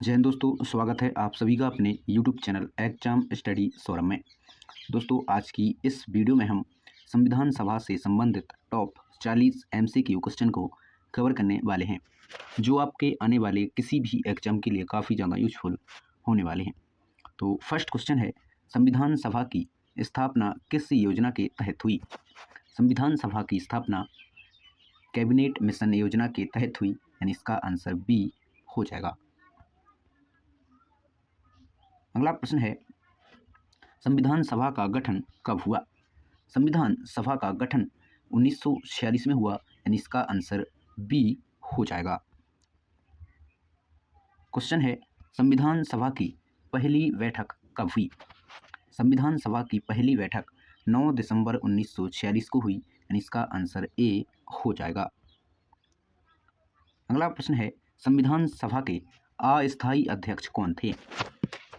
जय हिंद दोस्तों, स्वागत है आप सभी का अपने YouTube channel exam study Saurabh में। दोस्तों, आज की इस वीडियो में हम संविधान सभा से संबंधित टॉप 40 MCQ क्वेश्चन को कवर करने वाले हैं, जो आपके आने वाले किसी भी एग्जाम के लिए काफ़ी ज़्यादा यूजफुल होने वाले हैं। तो फर्स्ट क्वेश्चन है, संविधान सभा की स्थापना किस योजना के तहत हुई? संविधान सभा की स्थापना कैबिनेट मिशन योजना के तहत हुई, यानी इसका आंसर बी हो जाएगा। अगला प्रश्न है, संविधान सभा का गठन कब हुआ? संविधान सभा का गठन 1946 में हुआ, यानी इसका आंसर बी हो जाएगा। क्वेश्चन है, संविधान सभा की पहली बैठक कब हुई? संविधान सभा की पहली बैठक 9 दिसंबर 1946 को हुई, यानी इसका आंसर ए हो जाएगा। अगला प्रश्न है, संविधान सभा के अस्थायी अध्यक्ष कौन थे?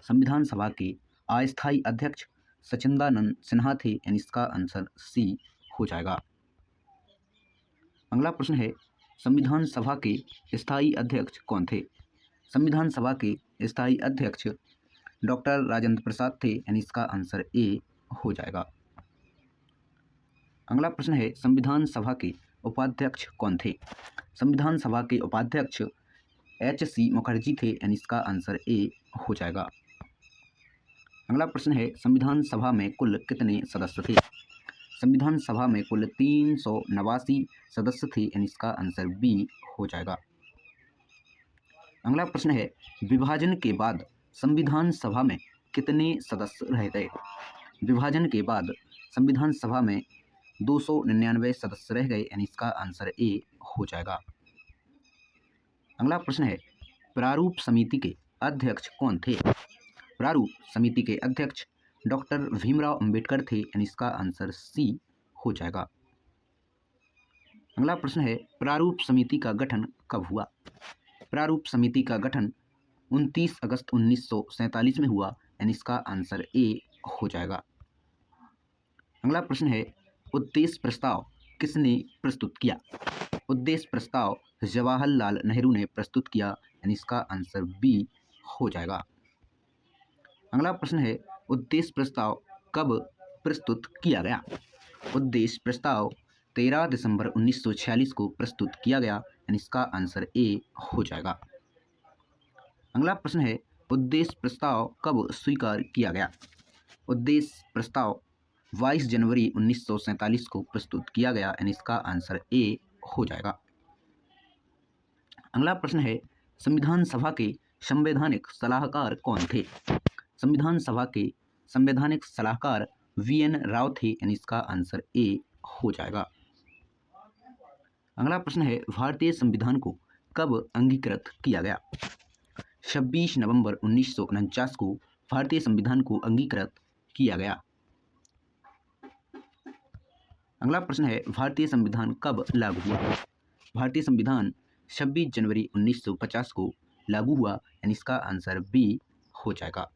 संविधान सभा के अस्थायी अध्यक्ष सचिदानंद सिन्हा थे, यानी इसका आंसर सी हो जाएगा। अगला प्रश्न है, संविधान सभा के स्थायी अध्यक्ष कौन थे? संविधान सभा के स्थायी अध्यक्ष डॉक्टर राजेंद्र प्रसाद थे, यानी इसका आंसर ए हो जाएगा। अगला प्रश्न है, संविधान सभा के उपाध्यक्ष कौन थे? संविधान सभा के उपाध्यक्ष HC मुखर्जी थे, यानी इसका आंसर ए हो जाएगा। अगला प्रश्न है, संविधान सभा में कुल कितने सदस्य थे? संविधान सभा में कुल 389 सदस्य थे, यानी इसका आंसर बी हो जाएगा। अगला प्रश्न है, विभाजन के बाद संविधान सभा में कितने सदस्य रह गए? विभाजन के बाद संविधान सभा में 299 सदस्य रह गए, यानी इसका आंसर ए हो जाएगा। अगला प्रश्न है, प्रारूप समिति के अध्यक्ष कौन थे? प्रारूप समिति के अध्यक्ष डॉक्टर भीमराव अंबेडकर थे, यानी इसका आंसर सी हो जाएगा। अगला प्रश्न है, प्रारूप समिति का गठन कब हुआ? प्रारूप समिति का गठन 29 अगस्त 1947 में हुआ, यानी इसका आंसर ए हो जाएगा। अगला प्रश्न है, उद्देश्य प्रस्ताव किसने प्रस्तुत किया? उद्देश्य प्रस्ताव जवाहरलाल नेहरू ने प्रस्तुत किया, यानी इसका आंसर बी हो जाएगा। अगला प्रश्न है, उद्देश्य प्रस्ताव कब प्रस्तुत किया गया? उद्देश्य प्रस्ताव 13 दिसंबर 1946 को प्रस्तुत किया गया, यानी इसका आंसर ए हो जाएगा। अगला प्रश्न है, उद्देश्य प्रस्ताव कब स्वीकार किया गया? उद्देश्य प्रस्ताव 22 जनवरी 1947 को प्रस्तुत किया गया, यानी इसका आंसर ए हो जाएगा। अगला प्रश्न है, संविधान सभा के संवैधानिक सलाहकार कौन थे? संविधान सभा के संवैधानिक सलाहकार VN राव थे, यानी इसका आंसर ए हो जाएगा। अगला प्रश्न है, भारतीय संविधान को कब अंगीकृत किया गया? 26 नवंबर 1949 को भारतीय संविधान को अंगीकृत किया गया। अगला प्रश्न है, भारतीय संविधान कब लागू हुआ? भारतीय संविधान 26 जनवरी 1950 को लागू हुआ, यानी इसका आंसर बी हो जाएगा।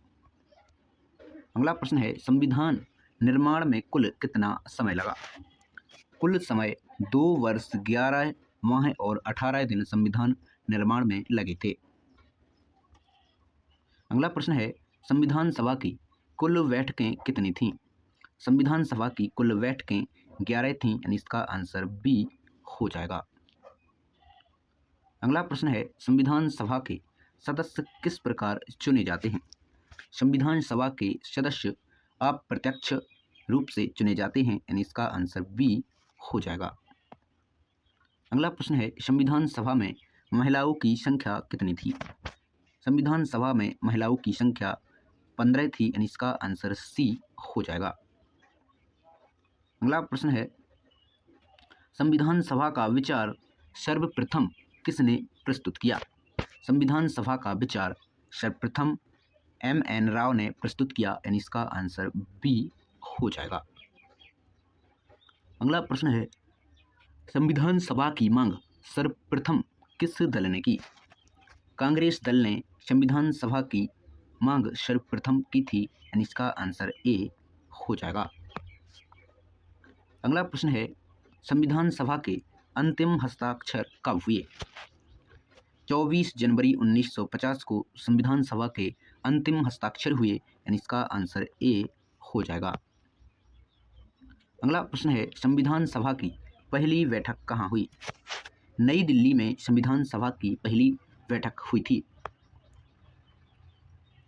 अगला प्रश्न है, संविधान निर्माण में कुल कितना समय लगा? कुल समय 2 वर्ष 11 माह और 18 दिन संविधान निर्माण में लगे थे। अगला प्रश्न है, संविधान सभा की कुल बैठकें कितनी थीं? संविधान सभा की कुल बैठकें 11 थीं, यानी इसका आंसर बी हो जाएगा। अगला प्रश्न है, संविधान सभा के सदस्य किस प्रकार चुने जाते हैं? संविधान सभा के सदस्य अप्रत्यक्ष रूप से चुने जाते हैं, यानी इसका आंसर बी हो जाएगा। अगला प्रश्न है, संविधान सभा में महिलाओं की संख्या कितनी थी? संविधान सभा में महिलाओं की संख्या 15 थी, यानी इसका आंसर सी हो जाएगा। अगला प्रश्न है, संविधान सभा का विचार सर्वप्रथम किसने प्रस्तुत किया? संविधान सभा का विचार सर्वप्रथम MN राव ने प्रस्तुत किया, यानी इसका आंसर बी हो जाएगा। अगला प्रश्न है, संविधान सभा की मांग सर्वप्रथम किस दल ने की? कांग्रेस दल ने संविधान सभा की मांग सर्वप्रथम की थी, यानी इसका आंसर ए हो जाएगा। अगला प्रश्न है, संविधान सभा के अंतिम हस्ताक्षर कब हुए? 24 जनवरी 1950 को संविधान सभा के अंतिम हस्ताक्षर हुए, यानी इसका आंसर ए हो जाएगा। अगला प्रश्न है, संविधान सभा की पहली बैठक कहाँ हुई? नई दिल्ली में संविधान सभा की पहली बैठक हुई थी।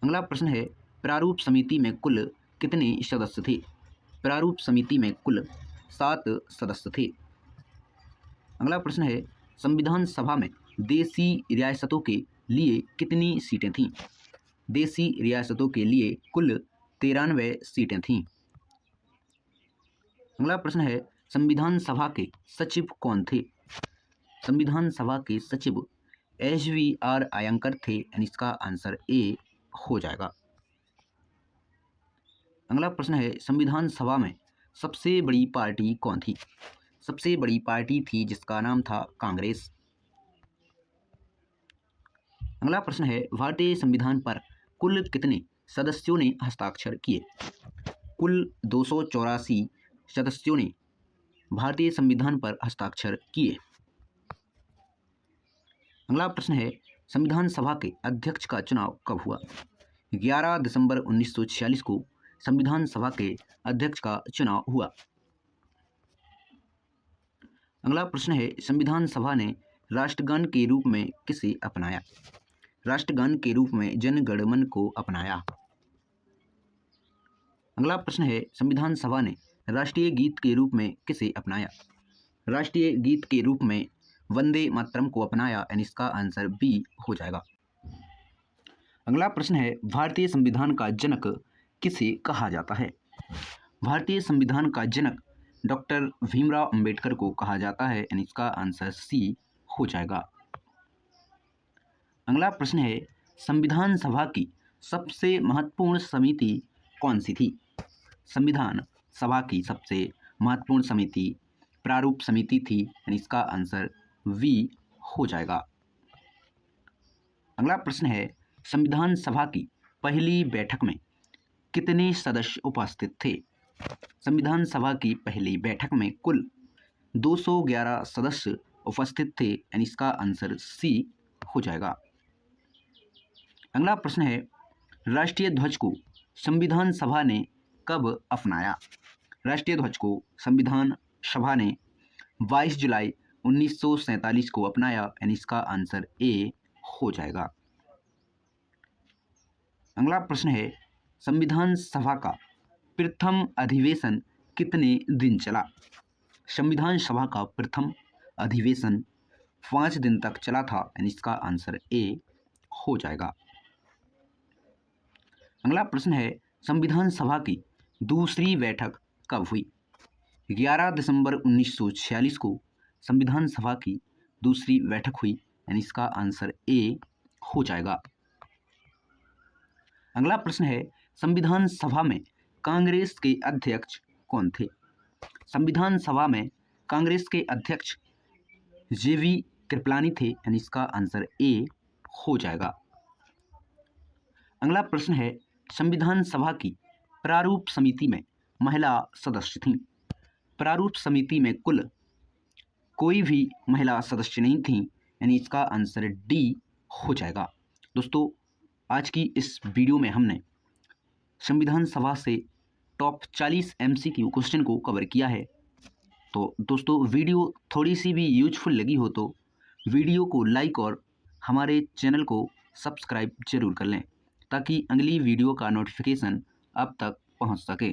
अगला प्रश्न है, प्रारूप समिति में कुल कितने सदस्य थे? प्रारूप समिति में कुल 7 सदस्य थे। अगला प्रश्न है, संविधान सभा में देसी रियासतों के लिए कितनी सीटें थीं? देसी रियासतों के लिए कुल 93 सीटें थीं। अगला प्रश्न है, संविधान सभा के सचिव कौन थे? संविधान सभा के सचिव HVR अयंकर थे, यानी इसका आंसर ए हो जाएगा। अगला प्रश्न है, संविधान सभा में सबसे बड़ी पार्टी कौन थी? सबसे बड़ी पार्टी थी जिसका नाम था कांग्रेस। अगला प्रश्न है, भारतीय संविधान पर कुल कितने सदस्यों ने हस्ताक्षर किए? कुल 284 सदस्यों ने भारतीय संविधान पर हस्ताक्षर किए। अगला प्रश्न है, संविधान सभा के अध्यक्ष का चुनाव कब हुआ? 11 दिसंबर 1946 को संविधान सभा के अध्यक्ष का चुनाव हुआ। अगला प्रश्न है, संविधान सभा ने राष्ट्रगान के रूप में किसे अपनाया? राष्ट्रगान के रूप में जन गण मन को अपनाया। अगला प्रश्न है, संविधान सभा ने राष्ट्रीय गीत के रूप में किसे अपनाया? राष्ट्रीय गीत के रूप में वंदे मातरम को अपनाया, यानी इसका आंसर बी हो जाएगा। अगला प्रश्न है, भारतीय संविधान का जनक किसे कहा जाता है? भारतीय संविधान का जनक डॉक्टर भीमराव अंबेडकर को कहा जाता है, यानी इसका आंसर सी हो जाएगा। अगला प्रश्न है, संविधान सभा की सबसे महत्वपूर्ण समिति कौन सी थी? संविधान सभा की सबसे महत्वपूर्ण समिति प्रारूप समिति थी, यानी इसका आंसर वी हो जाएगा। अगला प्रश्न है, संविधान सभा की पहली बैठक में कितने सदस्य उपस्थित थे? संविधान सभा की पहली बैठक में कुल 211 सदस्य उपस्थित थे, यानी इसका आंसर सी हो जाएगा। अगला प्रश्न है, राष्ट्रीय ध्वज को संविधान सभा ने कब अपनाया? राष्ट्रीय ध्वज को संविधान सभा ने 22 जुलाई 1947 को अपनाया, यानी इसका आंसर ए हो जाएगा। अगला प्रश्न है, संविधान सभा का प्रथम अधिवेशन कितने दिन चला? संविधान सभा का प्रथम अधिवेशन 5 दिन तक चला था, यानी इसका आंसर ए हो जाएगा। अगला प्रश्न है, संविधान सभा की दूसरी बैठक कब हुई? 11 दिसंबर 1946 को संविधान सभा की दूसरी बैठक हुई, यानी इसका आंसर ए हो जाएगा। अगला प्रश्न है, संविधान सभा में कांग्रेस के अध्यक्ष कौन थे? संविधान सभा में कांग्रेस के अध्यक्ष JV कृपलानी थे, यानी इसका आंसर ए हो जाएगा। अगला प्रश्न है, संविधान सभा की प्रारूप समिति में महिला सदस्य थीं। प्रारूप समिति में कुल कोई भी महिला सदस्य नहीं थीं, यानी इसका आंसर डी हो जाएगा। दोस्तों, आज की इस वीडियो में हमने संविधान सभा से टॉप 40 MCQ क्वेश्चन को कवर किया है। तो दोस्तों, वीडियो थोड़ी सी भी यूजफुल लगी हो तो वीडियो को लाइक और हमारे चैनल को सब्सक्राइब जरूर कर लें, ताकि अगली वीडियो का नोटिफिकेशन आप तक पहुंच सके।